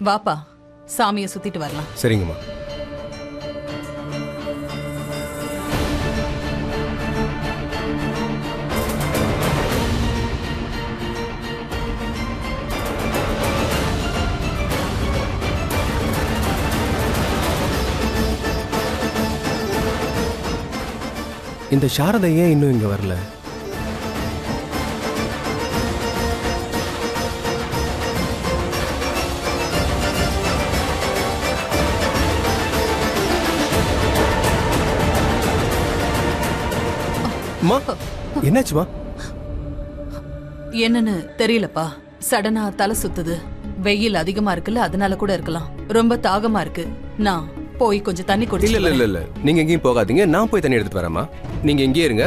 வாப்பா, சாமியை சுத்திட்டு வரலாம். சரிங்கம்மா. இந்த சாரதை ஏன் இன்னும் இங்க வரல? என்னாச்சுமா? என்னன்னு தெரியலப்பா, சடனா தலை சுத்துது. வெயில் அதிகமா இருக்குல்ல, அதனால கூட இருக்கலாம். ரொம்ப தாகமா இருக்கு. நான் போய் கொஞ்சம் தண்ணி குடிச்சு. இல்ல நீங்க எங்கேயும் போகாதீங்க, நான் போய் தண்ணி எடுத்துட்டு வரேம்மா. நீங்க இங்கேயே இருங்க.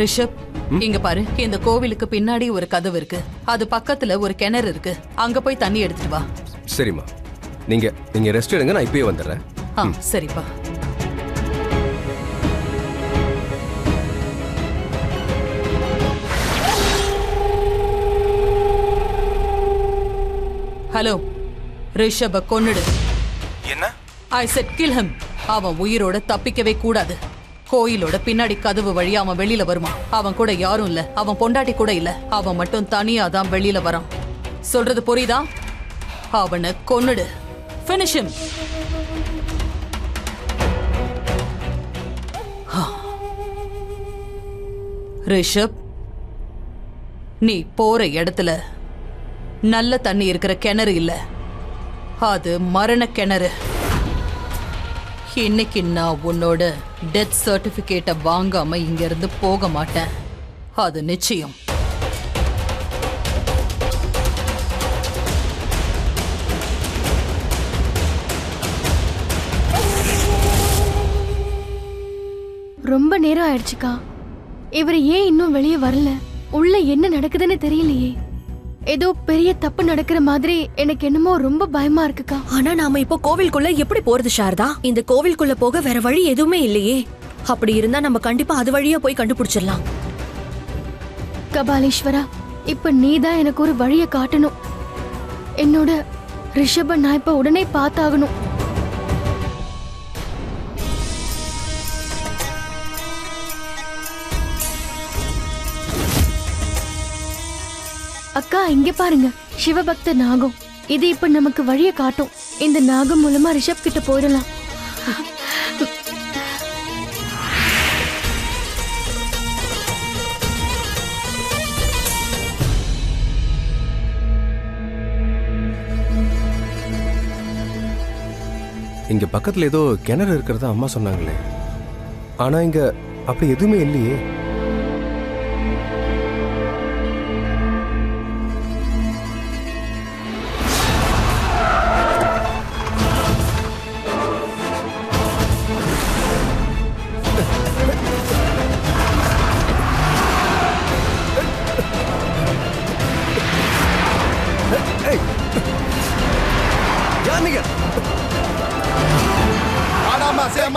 ரிஷப், இங்க பாரு, இந்த கோவிலுக்கு பின்னாடி ஒரு கதவு இருக்கு, அது பக்கத்துல ஒரு கிணறு இருக்கு, அங்க போய் தண்ணி எடுத்துட்டு வா. சரிம்மா, நீங்க ரெஸ்ட் எடுங்க, நான் இப்பயே வந்துடுறேன். சரிப்பா. ஹலோ, ரிஷப கொன்னுடு. என்ன? I said kill him. அவன் உயிரோட தப்பிக்கவே கூடாது. கோயிலோட பின்னாடி கதவு வழியா அவன் வெளியில வருமா? அவன் கூட யாரும் இல்ல, அவன் பொண்டாட்டி கூட இல்ல, அவன் மட்டும் தனியா தான் வெளியில வரான். சொல்றது புரியுதா? அவனை கொன்னுடு. Finish him. ரிஷப், நீ போற இடத்துல நல்ல தண்ணி இருக்கிற கிணறு இல்ல, அது மரண கிணறு. இன்னைக்கு நான் உன்னோட டெத் சர்டிபிகேட்டை வாங்காம இங்க இருந்து போக மாட்டேன், அது நிச்சயம். ரொம்ப நேரம் ஆயிடுச்சுக்கா. இவர் ஏன் இன்னும் வெளியே வரல? உள்ள என்ன நடக்குதுன்னு தெரியலையே. ஏதோ பெரிய தப்பு நடக்கிற மாதிரி எனக்கு என்னமோ ரொம்ப பயமா இருக்குக்கா. ஆனா நாம இப்போ கோவிலுக்குள்ள எப்படி போறது சாரதா? இந்த கோவிலுக்குள்ள போக வேற வழி எதுவுமே இல்லையே. அப்படி இருந்தா நம்ம கண்டிப்பா அது வழியா போய் கண்டுபிடிச்சிடலாம். கபாலீஸ்வரா, இப்ப நீதான் எனக்கு ஒரு வழியை காட்டணும். என்னோட ரிஷப நான் இப்ப உடனே பார்த்தாகணும். அக்கா, இங்க பாருங்க, சிவபக்த நாகம். இது இப்ப நமக்கு வழிய காட்டும். இந்த நாகம் மூலமா ரிஷப் கிட்ட போயிடலாம். இங்க பக்கத்துல ஏதோ கிணறு இருக்கிறதா அம்மா சொன்னாங்களே, ஆனா இங்க அப்படி எதுவுமே இல்லையே.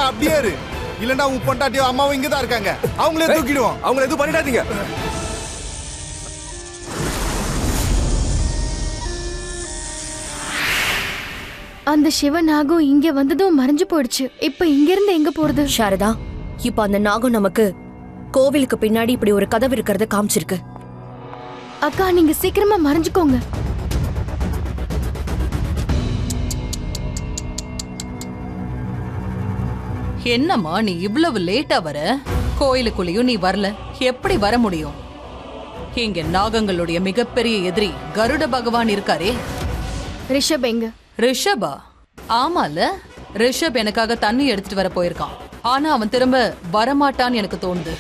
அப்படியே இரு, இல்லன்னா உன் பொண்டாட்டியோ அம்மாவும் இங்கதான் இருக்காங்க, அவங்களே தூக்கிடுவோம். அவங்கள எதுவும் பண்ணிடாதீங்க. அந்த சிவநாகம் இங்க வந்ததும் மறைஞ்சு போயிடுச்சு. இப்ப இங்க இருந்து எங்க போறது? சாரதா, இப்ப அந்த நாகம் நமக்கு கோவிலுக்கு பின்னாடி இப்படி ஒரு கதவு இருக்கிறத காமிச்சிருக்கு. அக்கா, நீங்க சீக்கிரமா மறைஞ்சுக்கோங்க. என்னம்மா நீ இவ்வளவு லேட்டா வர? கோயிலுக்குள்ளேயும் நீ வரல, எப்படி வர முடியும்? இங்க நாகங்களுடைய மிகப்பெரிய எதிரி கருட பகவான் இருக்காரே. ரிஷப் எங்க? ரிஷபா? ஆமால, ரிஷப் எனக்காக தண்ணி எடுத்துட்டு வர போயிருக்கான். ஆனா அவன் திரும்ப வரமாட்டான்னு எனக்கு தோணுது.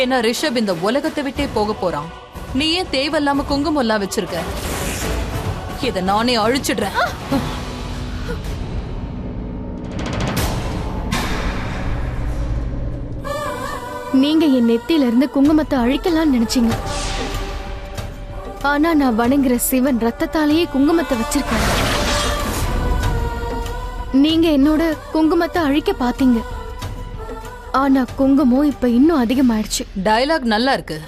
ஏன்னா ரிஷப் இந்த உலகத்தை விட்டே போக போறான். நீ ஏன் தேவையில்லாம குங்குமம் எல்லாம் வச்சிருக்க? இத நானே அழிச்சிடுறேன். நீங்க என் நெத்தியில இருந்து குங்குமத்தை அழிக்கலாம்னு நினைச்சீங்க. ஆனா நான் வணங்குற சிவன் ரத்தத்தாலேயே குங்குமத்தை வச்சிருக்காரு. நீங்க என்னோட குங்குமத்தை அழிக்க பாத்தீங்க. ஆனா குங்குமம் இப்ப இன்னும் அதிகமாயிடுச்சு. டயலாக் நல்லா இருக்கு.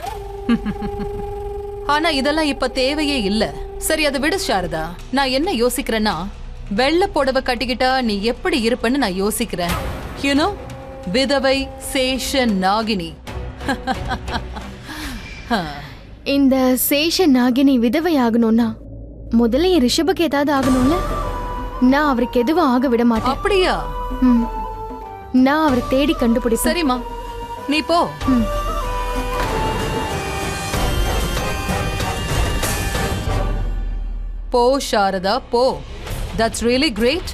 ஆனா இதெல்லாம் இப்ப தேவையே இல்ல. சரி அதை விடு சாரதா. நான் என்ன யோசிக்கிறேன்னா, வெள்ளை புடவை கட்டிக்கிட்டா நீ எப்படி இருப்பன்னு நான் யோசிக்கிறேன். யூனோ, விதவை சேஷ நாகினி. இந்த சேஷ நாகினி விதவை ஆகணும்னா முதல்ல என் ரிஷபுக்கு ஏதாவது ஆகணும்ல. நான் அவருக்கு எதுவும் ஆக விட மாட்டேன். அப்படியா? ம். நான் அவரை தேடி கண்டுபிடிப்பேன். சரிம்மா, நீ போ. ம். போ சாரதா போ. That's really great.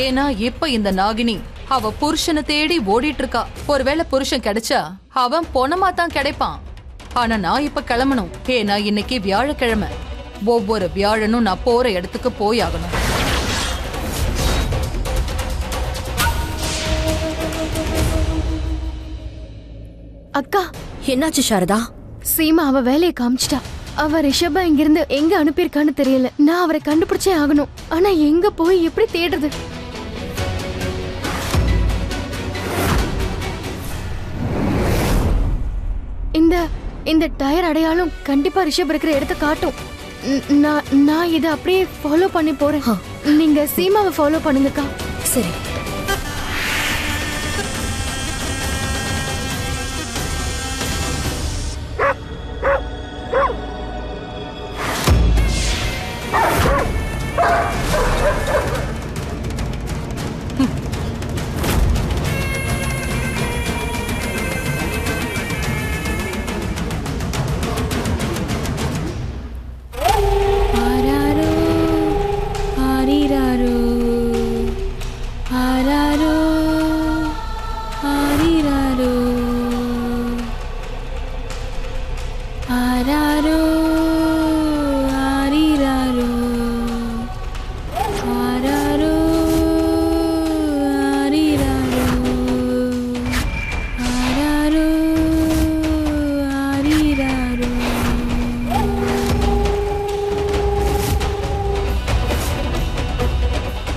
ஏன்னா இப்ப இந்த நாகினி அவ புருஷனை தேடி ஓடிட்டு இருக்கா. ஒருவேளை புருஷன் கிடைச்சா அவன் பொணமா தான் கிடைப்பான். ஆனா நான் இப்ப கிளம்பணும். ஏன்னா இன்னைக்கு வியாழக்கிழமை. ஒவ்வொரு வியாழனும் நான் போற இடத்துக்கு போய் ஆகணும். அக்கா, என்னாச்சு சாரதா? சீமா அவ வேலையை காமிச்சிட்டா. அவ ரிஷபா இங்கிருந்து எங்க அனுப்பியிருக்கான்னு தெரியல. நான் அவரை கண்டுபிடிச்சே ஆகணும். ஆனா எங்க போய் எப்படி தேடுறது? இந்த இந்த டயர் அடையாளம் கண்டிப்பா ரிஷப் இருக்கிற இடத்த காட்டும். நான் இதை அப்படியே ஃபாலோ பண்ணி போறேன். நீங்க சீமாவை ஃபாலோ பண்ணுங்கக்கா. சரி.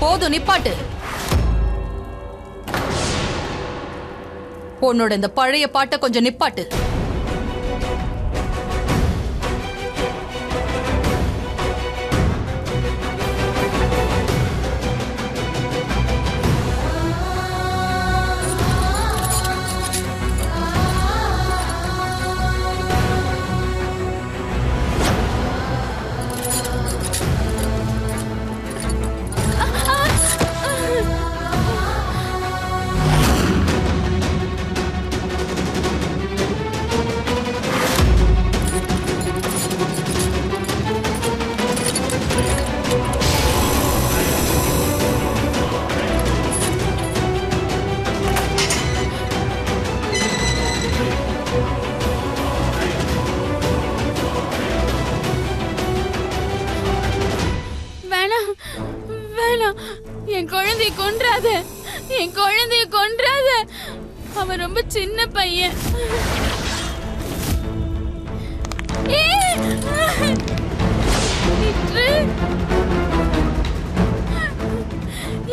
போதும், நிப்பாட்டு. உன்னோட இந்த பழைய பாட்டை கொஞ்சம் நிப்பாட்டு. என் குழந்தைய கொன்றாத, என் குழந்தைய கொன்றாத. அவன் ரொம்ப சின்ன பையன்.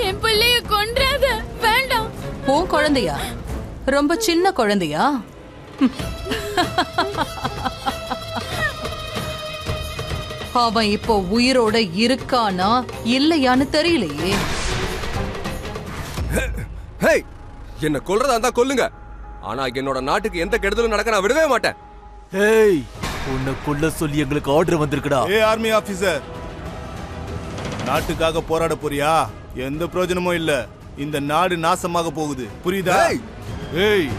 என் பிள்ளைய கொன்றாத, வேண்டாம். உன் குழந்தையா? ரொம்ப சின்ன குழந்தையா? அவன் இப்போ உயிரோட இருக்கானா இல்லையான்னு தெரியலையே. ஹேய், என்ன கொல்றதா இருந்தா கொல்லுங்க. ஆனா என்னோட நாட்டுக்கு எந்த கெடுதலும் நடக்க நான் விடவே மாட்டேன். ஹேய், உன்னை கொல்ல சொல்லி எங்களுக்கு ஆர்டர் வந்திருக்குடா. ஆர்மி ஆபீசர், நாட்டுக்காக போராட போறியா? எந்த பிரயோஜனமும் இல்ல. இந்த நாடு நாசமாக போகுது, புரியுதா? ஏய்,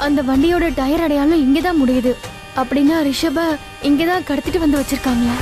அந்த வண்டியோட டயர் அடையாளம் இங்கதான் முடியுது. அப்படின்னா ரிஷப இங்கதான் கடத்திட்டு வந்து வச்சிருக்காங்களா?